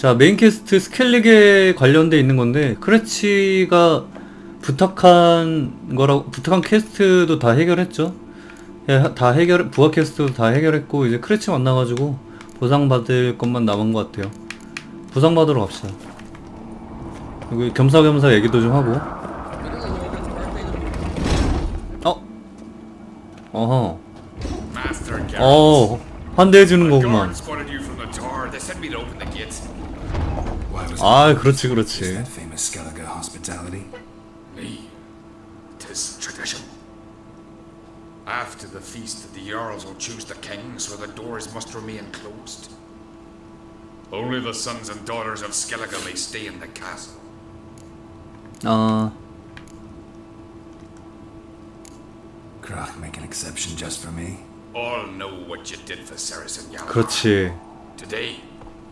자, 메인 퀘스트 스켈리게 관련돼 있는 건데 크래치가 부탁한 퀘스트도 다 해결했죠. 예, 부하 퀘스트도 다 해결했고 이제 크래치 만나가지고 보상받을 것만 남은 것 같아요. 보상받으러 갑시다. 여기 겸사겸사 얘기도 좀 하고. 환대해주는 거구만. 아, 그렇지. After the feast, the Jarls will choose the king, so the doors must remain closed. Only the sons and daughters of Skellige may stay in the castle. Krach, make an exception just for me. All know what you did for Saracen Jarl. 그렇지. Today,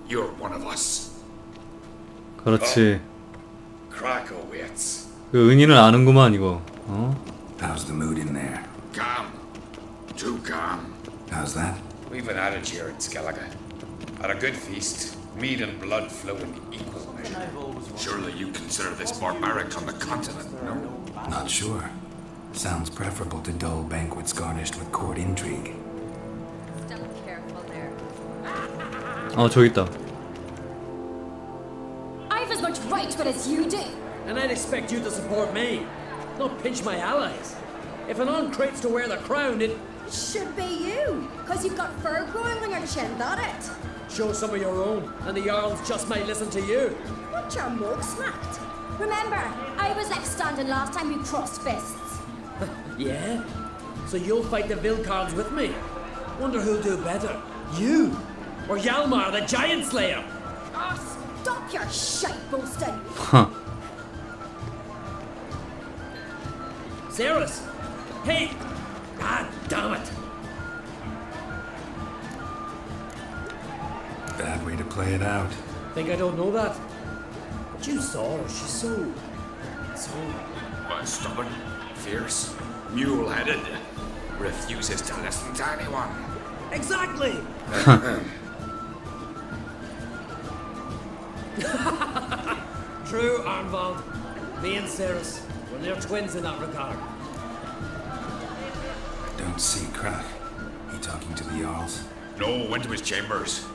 you're one of us. 그렇지. Krach awaits. 그 은인을 아는구만 이거. How's the mood in there? Calm. Too calm. How's that? We've an adage here in Skellige. At a good feast, meat and blood flow in equal measure. Surely you consider this barbaric on the continent, no? Not sure. Sounds preferable to dull banquets garnished with court intrigue. Still careful there. 저기 있다. I've as much right to it as you do. And I'd expect you to support me, not pinch my allies. If an on crates to wear the crown, it should be you, because you've got fur growing on your chin, that it? Show some of your own, and the Jarls just might listen to you. Want your mug smacked? Remember, I was left standing last time you crossed fists. Yeah? So you'll fight the Vilcards with me? Wonder who'll do better, you or Hjalmar the Giant Slayer? Oh, stop your shite boasting. Sarahs! Hey! God damn it! Bad way to play it out. Think I don't know that? But you saw her, she's so... Stubborn, fierce, mule-headed, refuses to listen to anyone. Exactly! True, Arnvald. Me and Sarahs, we're near twins in that regard. Don't see Krach. He talking to the Jarls? No, went to his chambers.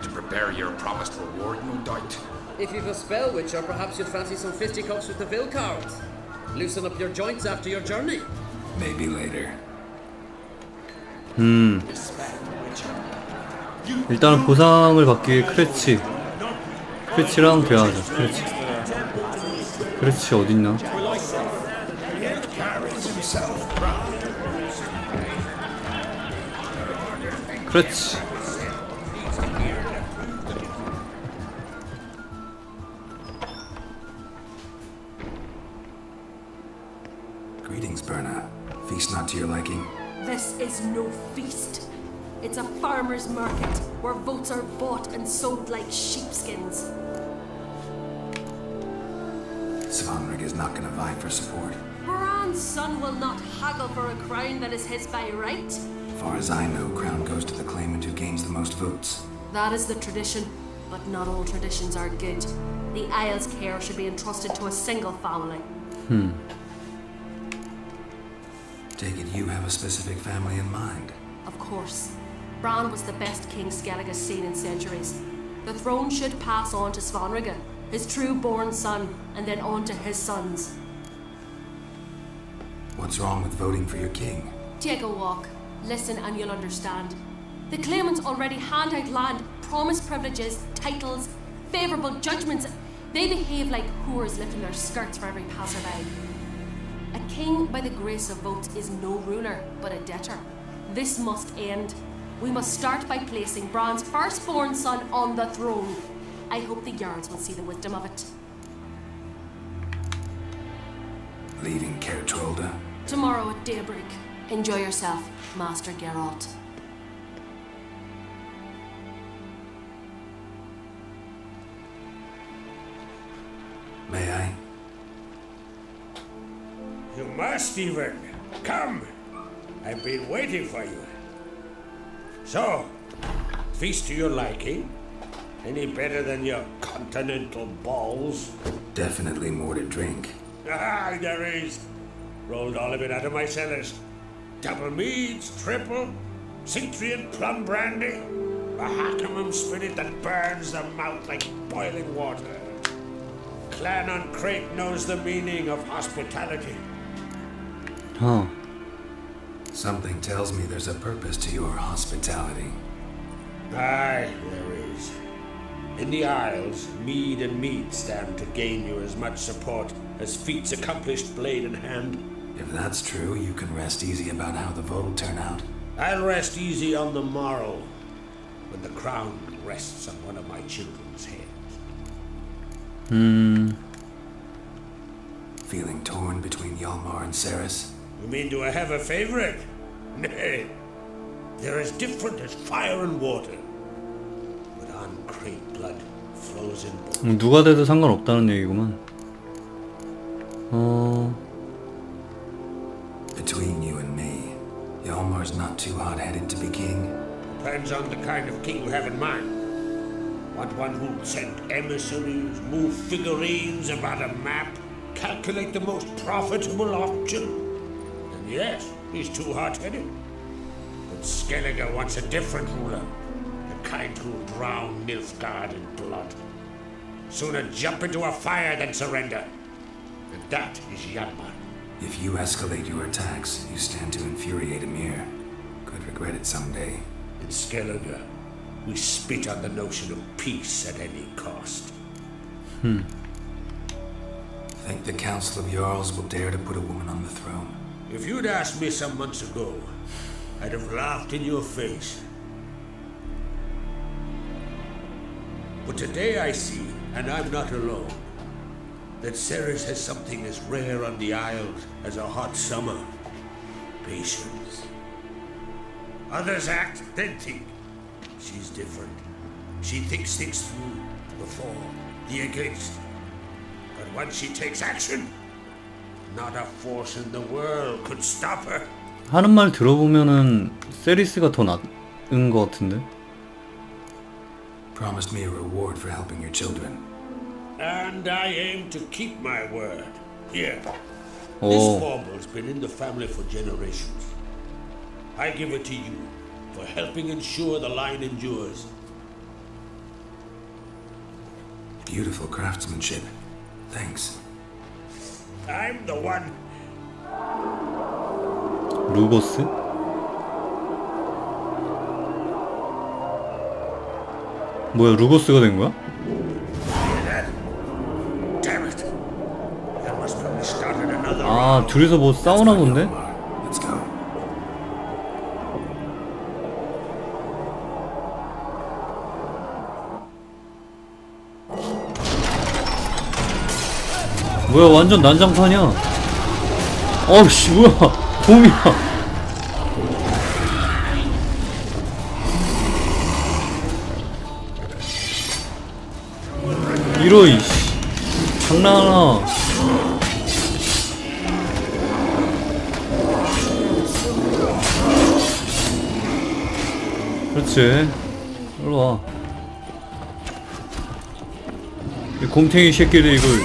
To prepare your promised reward, no doubt. If you've a spell witch, or perhaps you'd fancy some fisticuffs with the Vilcards. Loosen up your joints after your journey. Maybe later. 일단은 보상을 받기 위해 크래치랑 대화하자. 크래치 어딨나? 크래치. Greetings, Berna. Feast not to your liking? This is no feast. It's a farmer's market where votes are bought and sold like sheepskins. Svanrig is not going to vie for support. Bran's son will not haggle for a crown that is his by right. Far as I know, crown goes to the claimant who gains the most votes. That is the tradition, but not all traditions are good. The Isle's care should be entrusted to a single family. Take it you have a specific family in mind. Of course. Bran was the best king Skellige has seen in centuries. The throne should pass on to Svanrige, his true-born son, and then on to his sons. What's wrong with voting for your king? Take a walk. Listen and you'll understand. The claimants already hand out land, promise privileges, titles, favourable judgments. They behave like whores lifting their skirts for every passerby. A king by the grace of votes is no ruler, but a debtor. This must end. We must start by placing Bran's firstborn son on the throne. I hope the Jarls will see the wisdom of it. Leaving Kertrolda? Tomorrow at daybreak. Enjoy yourself, Master Geralt. May I? You must even. Come. I've been waiting for you. So, feast to your liking? Any better than your continental balls? Definitely more to drink. Ah, there is. Rolled all of it out of my cellars. Double meads, triple, Cintrian plum brandy, a Hackamum spirit that burns the mouth like boiling water. Clan on Crate knows the meaning of hospitality. Huh. Something tells me there's a purpose to your hospitality. Aye, there is. In the Isles, mead and mead stand to gain you as much support as feats accomplished blade in hand. If that's true, you can rest easy about how the vote will turn out. I'll rest easy on the morrow, when the crown rests on one of my children's heads. Feeling torn between Hjalmar and Ceres? You mean do I have a favorite? Nay, they're as different as fire and water. But on Crate blood flows in both. 누가 돼도 상관없다는 얘기구만. Between you and me, Hjalmar's not too hot-headed to be king. Depends on the kind of king you have in mind. Want one who'll send emissaries, move figurines about a map, calculate the most profitable option? Then yes, he's too hot-headed. But Skellige wants a different ruler, the kind who'll drown Nilfgaard in blood. Sooner jump into a fire than surrender. And that is Hjalmar. If you escalate your attacks, you stand to infuriate Emir. Could regret it someday. In Skellige, we spit on the notion of peace at any cost. Think the Council of Jarls will dare to put a woman on the throne? If you'd asked me some months ago, I'd have laughed in your face. But today I see, and I'm not alone, that Ceres has something as rare on the Isles as a hot summer. Patience. Others act, then think. She's different. She thinks things through, the for, the against. But once she takes action, not a force in the world could stop her. 하는 말 들어보면은 세리스가 더 나은 것 같은데? Promised me a reward for helping your children. And I aim to keep my word. Here. 오. This fauble's been in the family for generations. I give it to you for helping ensure the line endures. Beautiful craftsmanship. Thanks. I'm the one. 루고스? 뭐야, 루고스가 된 거야? Damn it. That must probably started another 아, 둘이서 뭐 싸우나 본데? Let's go. 뭐야, 완전 난장판이야. 어우씨, 뭐야, 봄이야. 이러, 이씨. 장난하나. 그렇지. 일로 와. 이 곰탱이 새끼들 이걸.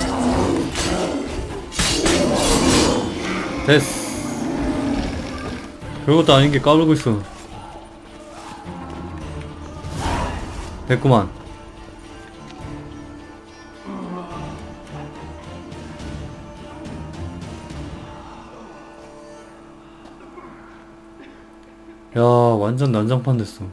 됐어. 별것도 아닌 게 까불고 있어. 됐구만. 야, 완전 난장판 됐어.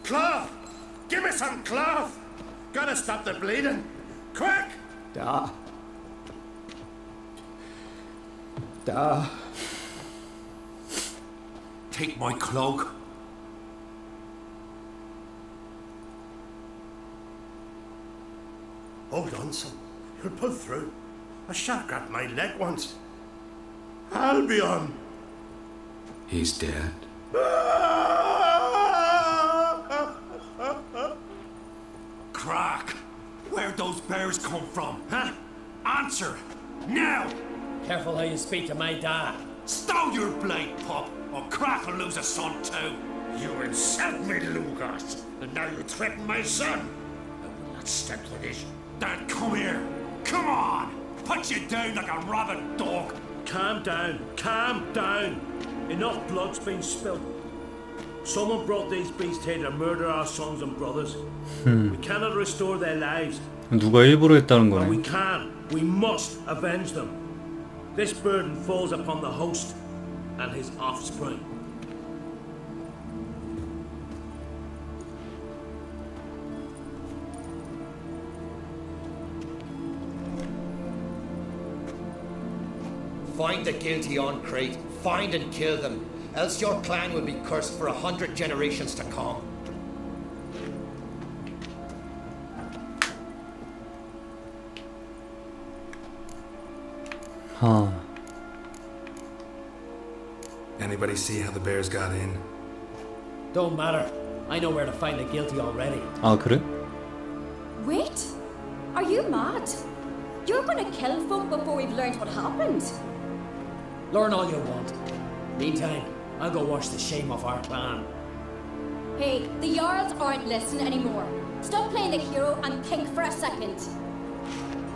Cloth! Give me some cloth! Gotta stop the bleeding! Quick! Da. Da. Take my cloak. Hold on, son. You'll pull through. A shark grabbed my leg once. Albion! He's dead. Crack! Where'd those bears come from, huh? Answer! Now! Careful how you speak to my dad. Stow your blade, pup, or Crack will lose a son too. You insult me, Lugas, and now you threaten my son. I will not stand for this. Dad, come here. Come on! Put you down like a rabid dog. Calm down, calm down. Enough blood's been spilled. Someone brought these beasts here to murder our sons and brothers. We cannot restore their lives. 누가 일부러 했다는 But we 거네. can, we must avenge them. This burden falls upon the host and his offspring. Find the guilty on Crete, find and kill them, else your clan will be cursed for 100 generations to come. 하. Anybody see how the bears got in? Don't matter. I know where to find the guilty already. 아 그래? Wait! Are you mad? You're gonna kill folk before we've learned what happened. Learn all you want. Meantime, I'll go wash the shame off our clan. Hey, the Jarls aren't listening anymore. Stop playing the hero and think for a second.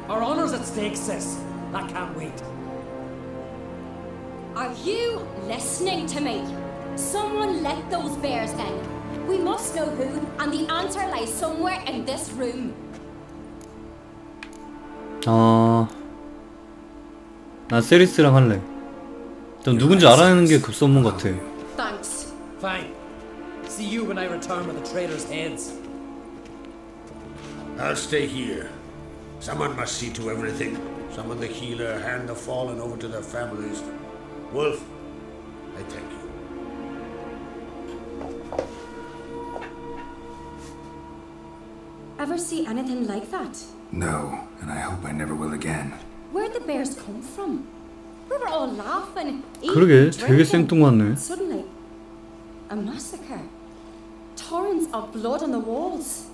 Our honor's at stake, sis. That can't wait. Are you listening to me? Someone let those bears in. We must know who, and the answer lies somewhere in this room. 나 세리스랑 할래. 좀 누군지 알아내는 게 급선무 같아. Thanks. Fine. See you when I return with the traitors' heads. I'll stay here. Someone must see to everything. Summon the healer, hand the fallen over to their families. Wolf, I thank you. Ever see anything like that? No, and I hope I never will again. Where'd the bears come from? We were all laughing, 그러게, eating, 되게 drinking. 생뚱맞네. Suddenly, a massacre. Torrents of blood on the walls.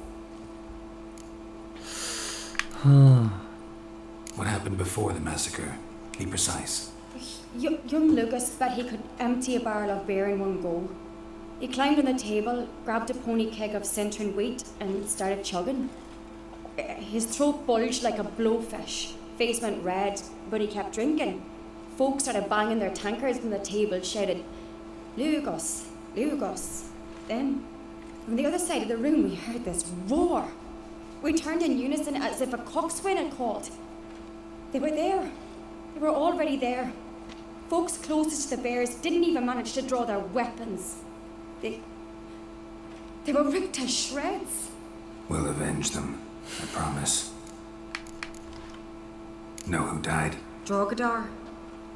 What happened before the massacre? Be precise. Young Lucas bet he could empty a barrel of beer in one go. He climbed on the table, grabbed a pony keg of centering wheat, and started chugging. His throat bulged like a blowfish. Face went red, but he kept drinking. Folks started banging their tankards on the table, shouted, "Lugos, Lugos." Then, from the other side of the room, we heard this roar. We turned in unison as if a coxswain had called. They were there. They were already there. Folks closest to the bears didn't even manage to draw their weapons. They were ripped to shreds. We'll avenge them, I promise. Know who died? Drogadar,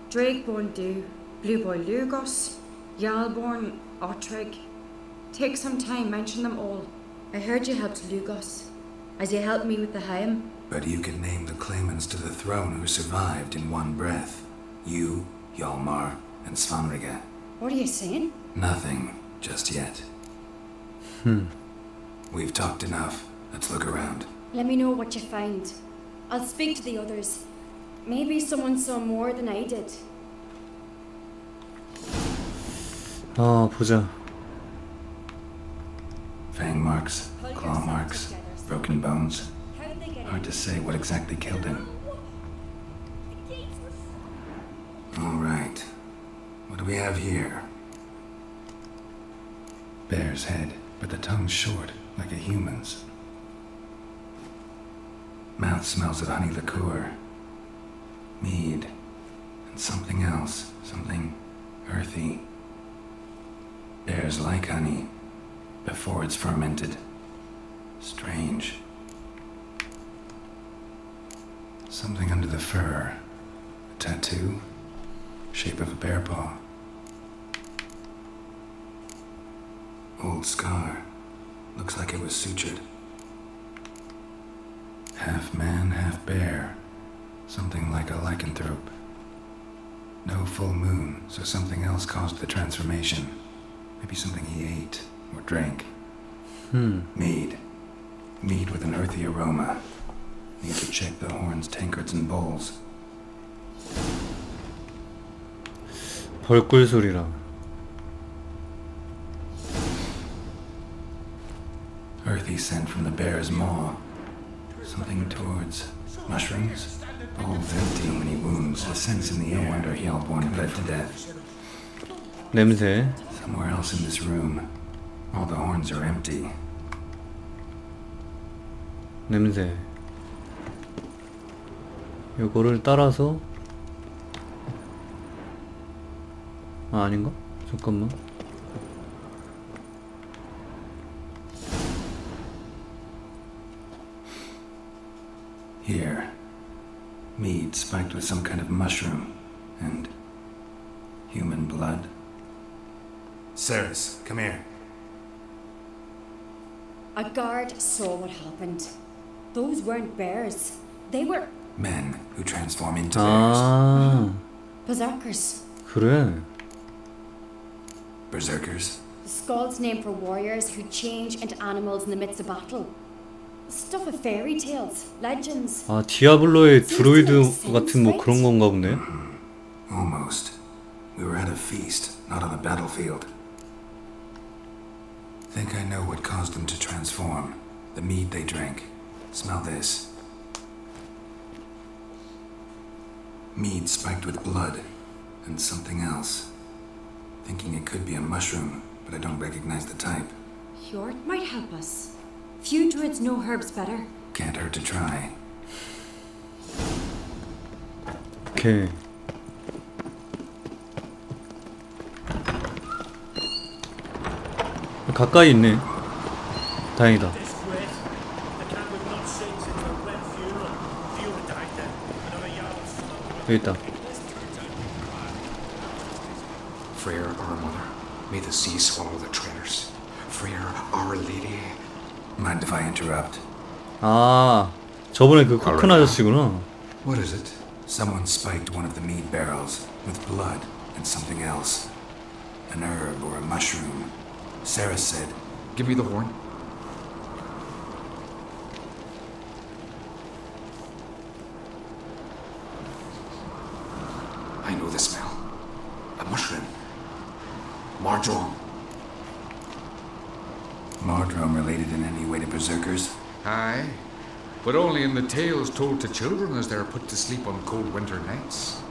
Drakeborn Du, Blue Boy Lugos, Yalborn, Ottrig. Take some time, mention them all. I heard you helped Lugos, as you helped me with the Haim. But you can name the claimants to the throne who survived in one breath. You, Hjalmar, and Svanrige. What are you saying? Nothing, just yet. We've talked enough. Let's look around. Let me know what you find. I'll speak to the others. Maybe someone saw more than I did. 보자. Fang marks, claw marks, broken bones. Hard to say what exactly killed him. All right. What do we have here? Bear's head, but the tongue's short, like a human's. Mouth smells of honey liqueur. Mead. And something else. Something earthy. Bears like honey before it's fermented. Strange. Something under the fur. A tattoo. Shape of a bear paw. Old scar. Looks like it was sutured. Half man, half bear. Something like a lycanthrope. No full moon, so something else caused the transformation. Maybe something he ate or drank. Mead. Mead with an earthy aroma. Need to check the horns, tankards, and bowls. 벌꿀 소리라. Earthy scent from the bear's maw. Something towards mushrooms. Bowls empty, many wounds. A sense in the air. No wonder Hellborn bled to death. 냄새. Somewhere else in this room. All the horns are empty. 냄새. 요거를 따라서 아닌가? 잠깐만. Here. Mead spiked with some kind of mushroom. And human blood. Ceres, come here. A guard saw what happened. Those weren't bears. They were Men who transform into 아, berserkers. 그래. bears. Berserkers? The Scald's name for warriors who change into animals in the midst of battle. Stuff of fairy tales, legends. 아, 디아블로의 드로이드 같은 뭐 그런 건가 보네. Almost. We were at a feast, not on the battlefield. Think I know what caused them to transform. The mead they drank. Smell this. Mead spiked with blood. And something else. Thinking it could be a mushroom, but I don't recognize the type. Fjord might help us. Few druids know herbs better. Can't hurt to try. 오케이. 가까이 있네. 다행이다. 여기 있다. Freyr, our mother, may the sea swallow the traitors. Freyr, our lady. Mind if I interrupt? 아, 저번에 그 코큰 아저씨구나. What is it? Someone spiked one of the mead barrels with blood and something else. An herb or a mushroom. Sarah said, Give me the horn. I know the smell. A mushroom. Mardrome. Mardrome related in any way to berserkers? Aye, but only in the tales told to children as they are put to sleep on cold winter nights.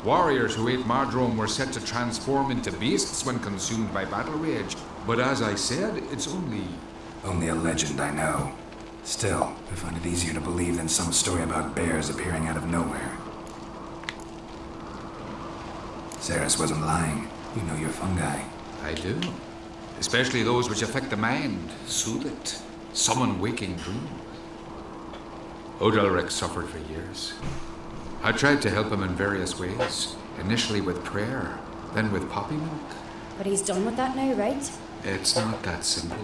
Warriors who ate Mardrome were said to transform into beasts when consumed by battle rage, but as I said, it's only a legend, I know. Still, I find it easier to believe than some story about bears appearing out of nowhere. Ceres wasn't lying. You know your fungi. I do. Especially those which affect the mind, soothe it, summon waking dreams. Odalric suffered for years. I tried to help him in various ways, initially with prayer, then with poppy milk. But he's done with that now, right? It's not that simple,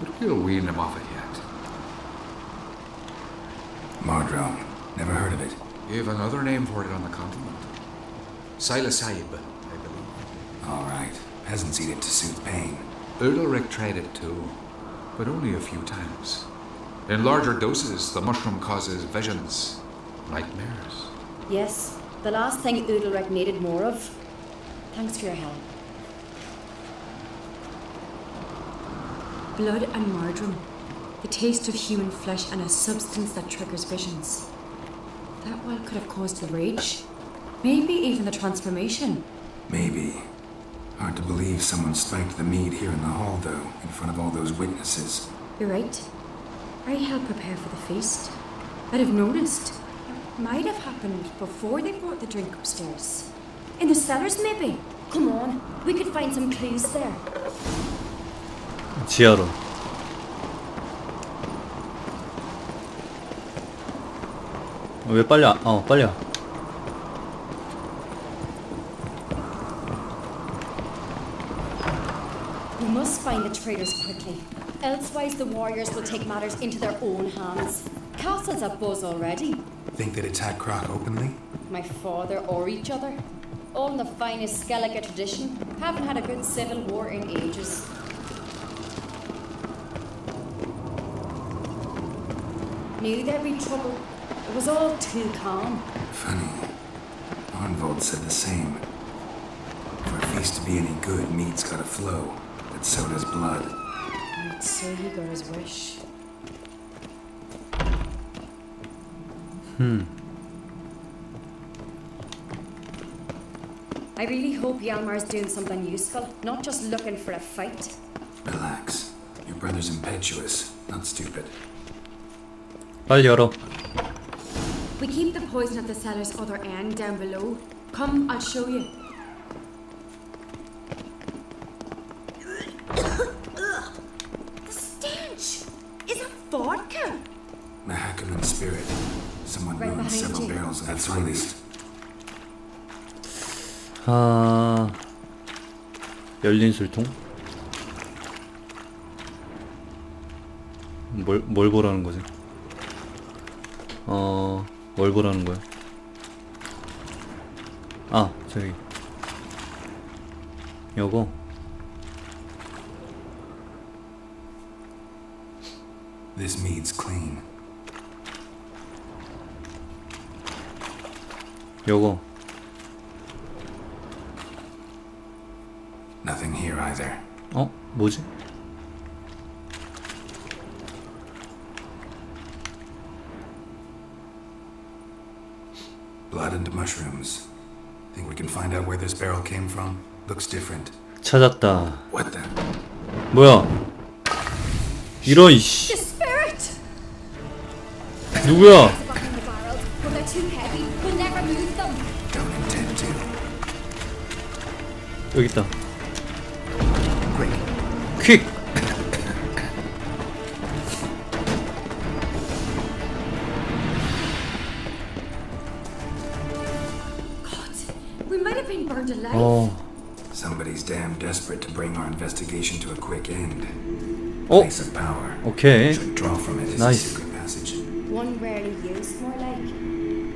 but we'll wean him off it yet. Mardrome. Never heard of it. You have another name for it on the continent. Psilocybe, I believe. All right. Peasants eat it to soothe pain. Udalric tried it too, but only a few times. In larger doses, the mushroom causes visions, nightmares. Yes, the last thing Udalric needed more of. Thanks for your help. Blood and Mardrome. The taste of human flesh and a substance that triggers visions. That well could have caused the rage. Maybe even the transformation. Maybe. Hard to believe someone spiked the mead here in the hall, though, in front of all those witnesses. You're right. I helped prepare for the feast. I'd have noticed. It might have happened before they brought the drink upstairs. In the cellars, maybe. Come on, we could find some clues there. 지하로. 왜 빨리 빨리 와. We must find the traitors quickly. Elsewise, the warriors will take matters into their own hands. Castle's abuzz already. Think they'd attack Croc openly? My father or each other. All in the finest Skellige tradition. Haven't had a good civil war in ages. Knew there'd be trouble. It was all too calm. Funny. Arnvold said the same. For a feast to be any good, mead's gotta flow, but so does blood. I'd say he got his wish. I really hope Hjalmar's doing something useful, not just looking for a fight. Relax. Your brother's impetuous, not stupid. 빨리 열어. We keep the poison at the cellar's other end down below. Come, I'll show you. The stench! Is it vodka? Mahakaman spirit. Someone Right ruined behind several you. barrels of its finest. 열린 술통? 뭘 보라는 거지? 뭘 보라는 거야? 아, 저기. 요거. This mead's clean. 요거. Nothing here either. 뭐지? Blood and mushrooms. Think we can find out where this barrel came from? Looks different. 찾았다. What the? 뭐야? 이런 이씨. The spirit! 누구야? It's behind the barrels, but they're too heavy. We'll never move them. Don't intend to. 여기 있다. Quick. 퀵. We might have been burned alive. Somebody's damn desperate to bring our investigation to a quick end. Oh. Place of power. 오케이. Should draw from it is Nice. a secret passage. One rarely used, more like.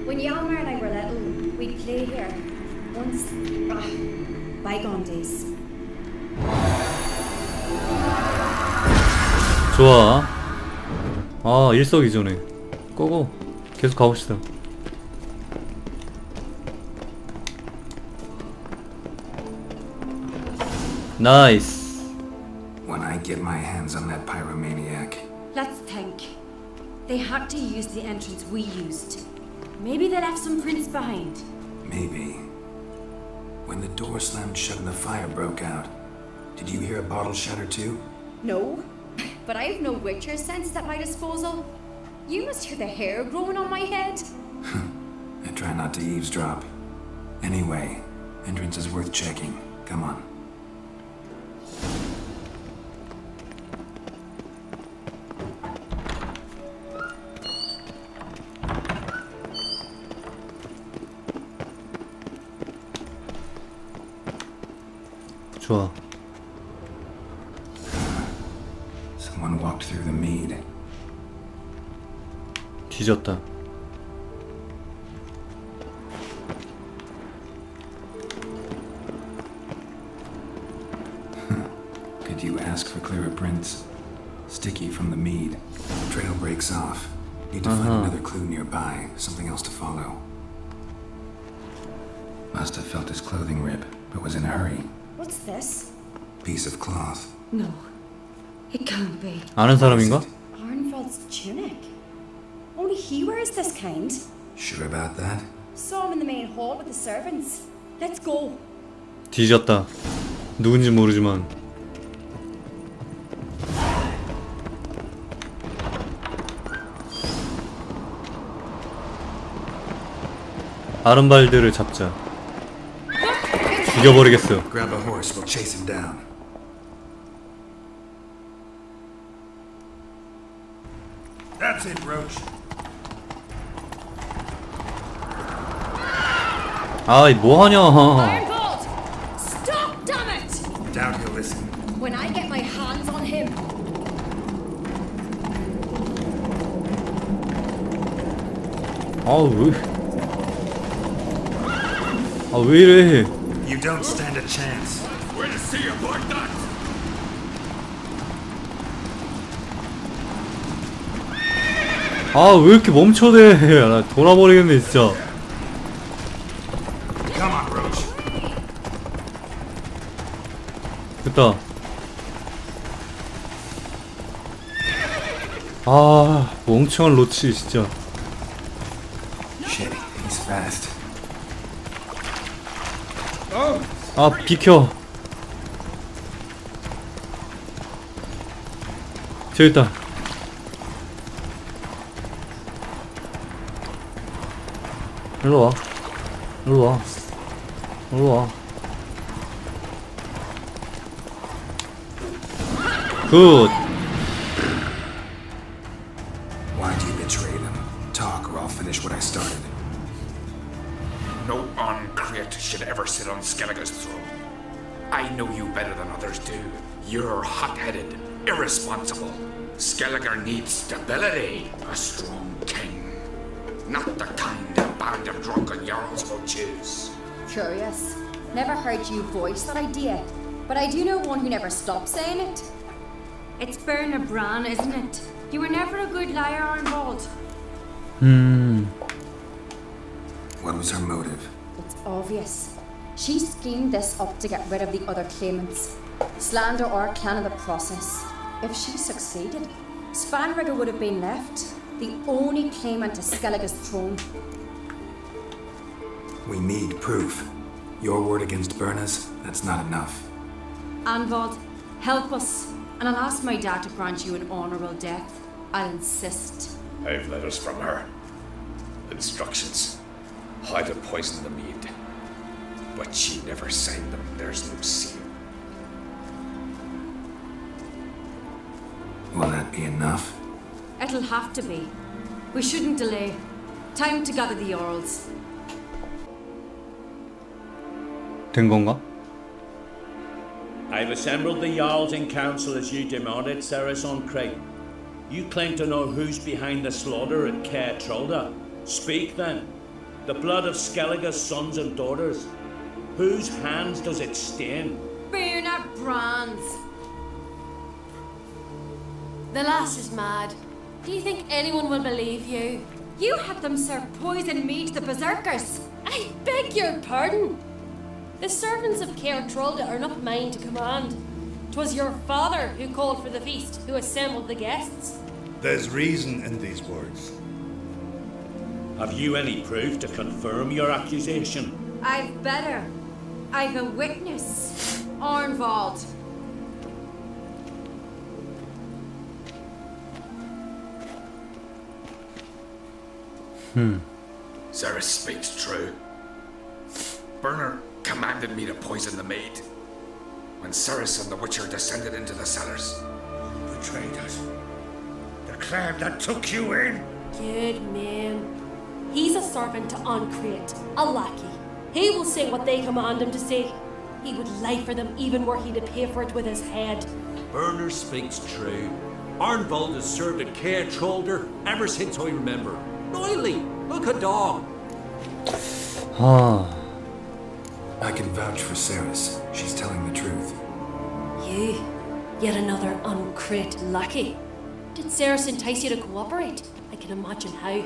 When Hjalmar and I were little, we'd play here. Once. Bygone days. 좋아. 일석이조네. 고고. 계속 가봅시다. 나이스. When I get my hands on that pyromaniac. Let's think. They had to use the entrance we used. Maybe they left some prints behind. Maybe. When the door slammed shut and the fire broke out, did you hear a bottle shatter too? No, but I have no Witcher senses at my disposal. You must hear the hair growing on my head. I try not to eavesdrop. Anyway, entrance is worth checking. Come on. 좋아. Someone walked through the mead. 뒤졌다. Could you ask for clearer prints? Sticky from the mead. Trail breaks off. Need to find another clue nearby. Something else to follow. Must have felt his clothing rip, but was in a hurry. What's this? Piece of cloth. No, it can't be. 아는 사람인가? Arnvold's tunic. Only he wears this kind. Sure about that? Saw him in the main hall with the servants. Let's go. 뒤졌다. 누군지 모르지만. 아른발드를 잡자. 죽여버리겠어. Grab a horse, we'll chase him down. That's it, Roach. 아이 뭐하냐. Arnvold! Stop, damn it! Doubt he'll listen. When I get my hands on him. 왜 이래. You don't stand a chance. Where to see your black nuts? 아, 왜 이렇게 멈춰대? 나 돌아버리겠네, 진짜. 됐다. 아, 멍청한 로치, 진짜. Shit, he's fast. 아, 비켜. 저기 있다. 일로 와. 일로 와. 일로 와. 굿. Why'd you betray them? Talk or I'll finish what I started. No uncreate should ever sit on Skellige's throne. I know you better than others do. You're hot-headed, irresponsible. Skellige needs stability. A strong king. Not the kind a band of drunken jarls will choose. Curious. Never heard you voice that idea, but I do know one who never stops saying it. It's Berna Bran, isn't it? You were never a good liar, Arnwald. What was her motive? It's obvious. She schemed this up to get rid of the other claimants. Slander our clan in the process. If she succeeded, Spanrigger would have been left, the only claimant to Skellige's throne. We need proof. Your word against Berna's, that's not enough. Anvald, help us, and I'll ask my dad to grant you an honourable death. I'll insist. I've letters from her. Instructions. How to poison the mead. But she never signed them. There's no seal. Will that be enough? It'll have to be. We shouldn't delay. Time to gather the Jarls. 된 건가? I've assembled the Jarls in council as you demanded, Ceres on Crate. You claim to know who's behind the slaughter at Ge롤트'가. Speak then. The blood of Skellige's sons and daughters. Whose hands does it stain? Berna Bran's. The lass is mad. Do you think anyone will believe you? You had them serve poisoned meat to the berserkers. I beg your pardon. The servants of Ge롤트'ga are not mine to command. 'Twas your father who called for the feast, who assembled the guests. There's reason in these words. Have you any proof to confirm your accusation? I've better. I've a witness. Arnwald. Ceres speaks true. Berner commanded me to poison the maid. When Ceres and the Witcher descended into the cellars. Who betrayed us? The clan that took you in? Good man. He's a servant to Uncreate, a lackey. He will say what they command him to say. He would lie for them even were he to pay for it with his head. Berner speaks true. Arnwald has served at Ge롤트'ga ever since I remember. Noily, look a dog. 아, I can vouch for Ceres. She's telling the truth. You, yet another Uncreate lackey. Did Ceres entice you to cooperate? I can imagine how.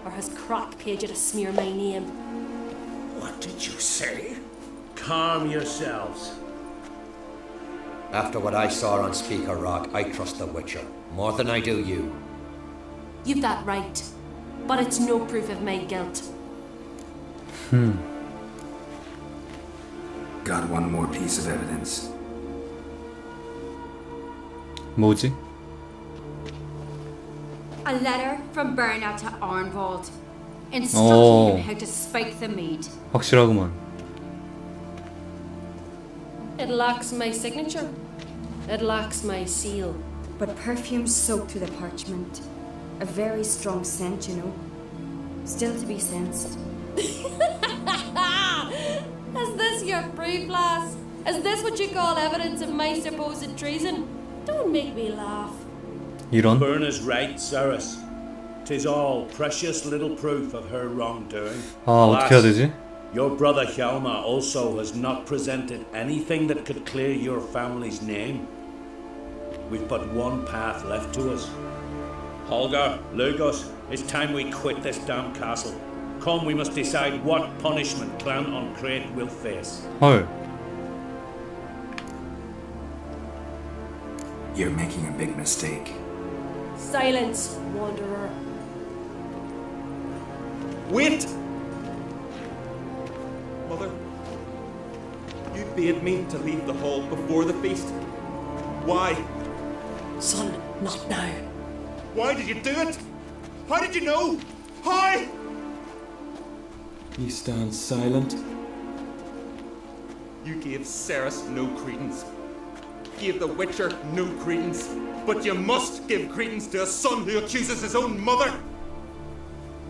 Or has Crack paid you to smear my name? What did you say? Calm yourselves. After what I saw on Speaker Rock, I trust the Witcher more than I do you. You've that right, but it's no proof of my guilt. Got one more piece of evidence. 뭐지? A letter from Berna to Arnwald, instructing him how to spike the mead. 확실하구만. It lacks my signature. It lacks my seal. But perfume soaked through the parchment. A very strong scent, you know. Still to be sensed. Is this your proof, lass? Is this what you call evidence of my supposed treason? Don't make me laugh. 이런? Berna's right, Ceres. 'Tis all precious little proof of her wrongdoing. 아, 어떻게 해야 되지? Your brother Hjalmar also has not presented anything that could clear your family's name. We've but one path left to us. Holger, Lugos, it's time we quit this damn castle. Come, we must decide what punishment Clan on Crate will face. 헐. You're making a big mistake. Silence, wanderer. Wait! Mother, you bade me to leave the hall before the feast. Why? Son, not now. Why did you do it? How did you know? How? He stands silent. You gave Ceres no credence. Gave the Witcher no credence. But you must give credence to a son who accuses his own mother.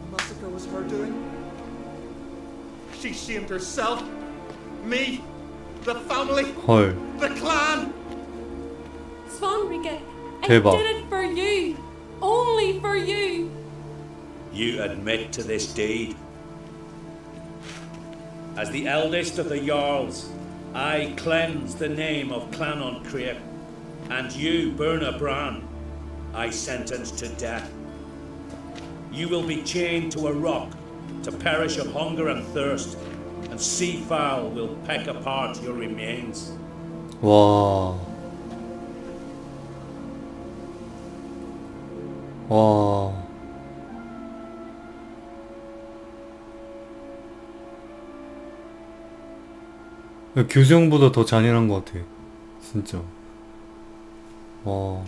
The massacre was her doing. She shamed herself, me, the family, 헐. the clan. Svanrige, I 대박. did it for you. Only for you. You admit to this deed. As the eldest of the Jarls, I cleanse the name of Clan on Crate, and you, Burna Bran, I sentence to death. You will be chained to a rock to perish of hunger and thirst, and seafowl will peck apart your remains. 와. 와. 교수형보다 더 잔인한 것 같아. 진짜. 와.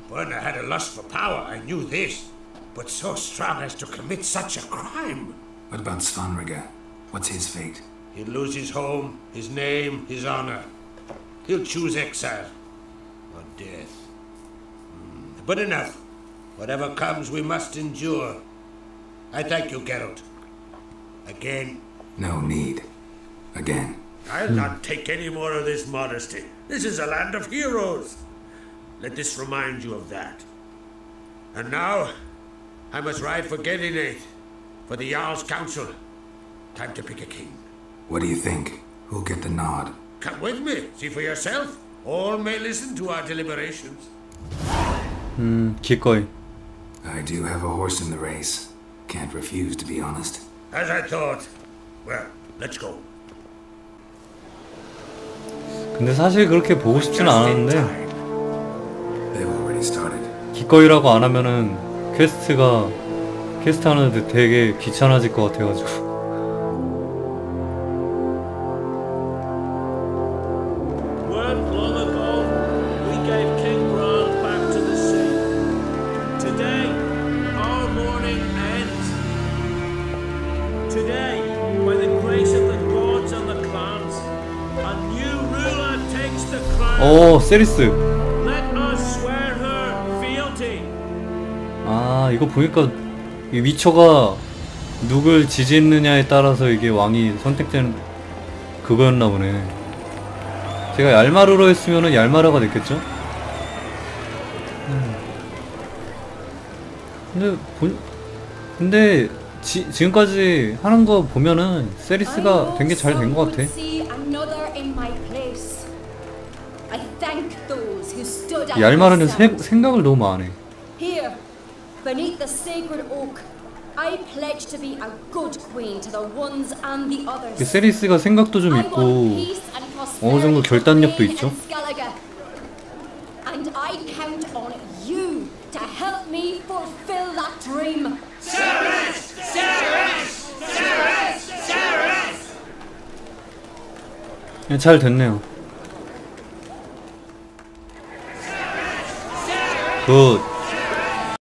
Burna had a lust for power, I knew this. But so strong as to commit such a crime. What about Svanrige? What's his fate? He'll lose his home, his name, his honor. He'll choose exile or death. But enough. Whatever comes, we must endure. I thank you, Geralt. Again. No need. Again. I'll not take any more of this modesty. This is a land of heroes. Let this remind you of that. And now, I must ride for Gedinate, for the Jarl's Council. Time to pick a king. What do you think? Who'll get the nod? Come with me, see for yourself. All may listen to our deliberations. 기꺼이. I do have a horse in the race. Can't refuse, to be honest. As I thought. Well, let's go. 근데 사실 그렇게 보고 싶진 않았는데 They've already started. 기꺼이라고 안 하면은 퀘스트 하는데 되게 귀찮아질 것 같아가지고. 오, 세리스. 아, 이거 보니까 이 위쳐가 누굴 지지했느냐에 따라서 이게 왕이 선택되는 그거였나 보네. 제가 얄마르로 했으면은 얄마르가 됐겠죠? 근데 지금까지 하는 거 보면은 세리스가 된 게 잘 된 것 같아. 얄마르는 생각을 너무 안 해. Here, beneath the sacred oak, I pledge to be a good queen to the ones and the others. 세리스가 생각도 좀 있고 어느 정도 결단력도 있죠. And I count on you to help me fulfill that dream. Ceres! Ceres! Ceres! Ceres! 잘 됐네요. 굿.